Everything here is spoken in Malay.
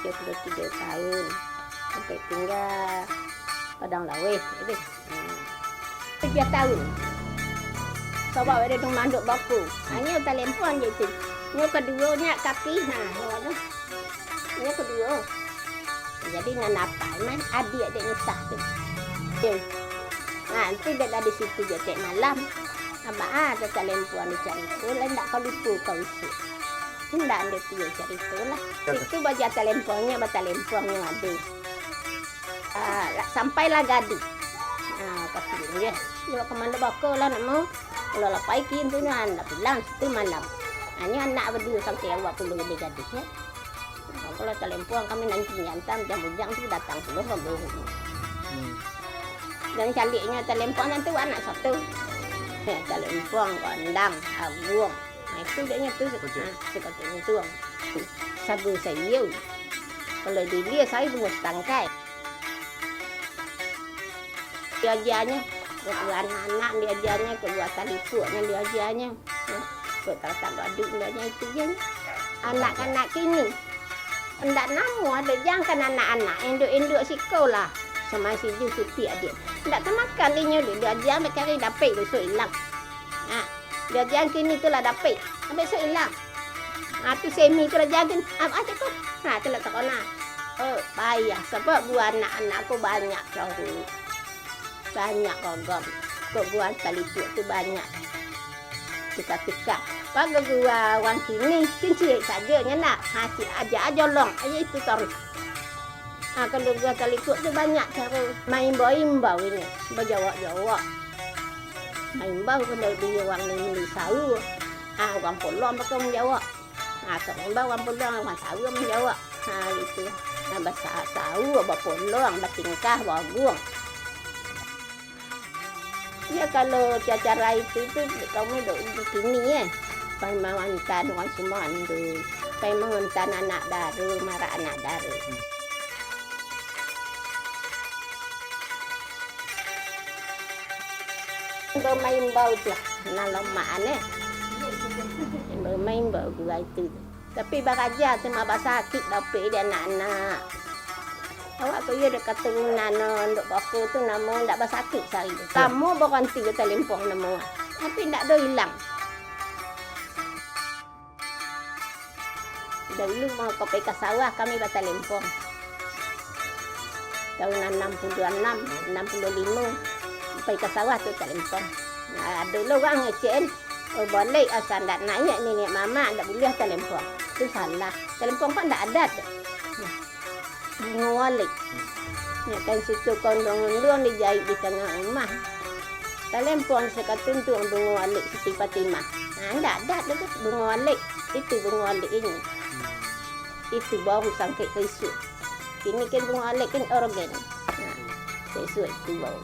73 tahun. Sampai tinggal Padang Laweh. 7 tahun. Sebab ada dong manduk baku. Ini telefon je tu. Ini keduanya kaki. Nah, ini kedua. Jadi nak apa? Man adik nisah tu. Nanti dia ada di situ je tek malam. Abah ada telefon dicari tu. Lain tak kau lupa kau isi. Tidak ada tu cari tu lah. Itu baca teleponnya, ada. Sampailah Gadi. Katanya, dia kemana bakal lah nak mau. Kalau lapai kin tu nak pulang situ malam. Hanya anak berdua sampai awak perlu di Gadis ya. Kalau telepon kami nanti nyantam jam bujang tu datang dulu baru. Dan caliknya telepon nanti anak satu. Ya, telepon kondang, agung. Nah, itu dia tu sekoteng tuang. Sabu saya. Kalau dia saya buat tangkai. Diajarnya kedua anak diajarnya, kedua tali puaknya diajarnya. Tak aduk dia itu je. Anak-anak kini hendak namu ada jangkan anak-anak induk-induk sekolah sama si ju cuti adik. Hendak makan dia ajar mereka dapat besok hilang. Dia ajar kini tu lah dapat. Besok hilang. Tu semi tu lah jaga. Apa tu? Tu lah takona. Oh, payah sebab buat anak-anak aku banyak tahu. Banyak kogom. Kok buat tali puak tu banyak. Tika-tika. Kalau gua orang sini cincin saja nak aja long aja itu terus. Kalau gua kali tu banyak cara main imbau ini berjawab. Main bau kan dari orang ni sahu. Orang Polong pakai menjawab. Kalau imbau orang Polong orang sahu menjawab. Itu. Bahasa sahu apa Polong batingkah bagung. Ya kalau cara itu kamu duduk di sini ya. Pai mangan orang semua tu. Pai mangan anak daru, marah anak daru. Bermain bau tu lah. Nalamak ni. Bermain bau gua itu. Tapi baraja cuma bahasa sakit dapat dia anak-anak. Awak tu dia dekat turunan duk bako tu nama ndak bersakit sari. Kamu berhenti ke telefon nama. Tapi ndak ada hilang. Dulu mau kopi ke sawah kami buat telefon. Tahun 66, 65 pergi ke sawah tu telefon. Dulu orang ngecen boleh asal ndak naik nenek mama ndak boleh telefon. Itu salah. Telefon kan ndak ada. Bunga walik. Ya kan situ kondong-kondong dijahit di tengah rumah. Telefon sekatun tu bunga walik Siti Fatimah. Ndak ada tu bunga walik. Itu bunga walik ini. Itu baru sangkit ke isu. Kini kan bunga walik kan organ. Sesuai itu baru.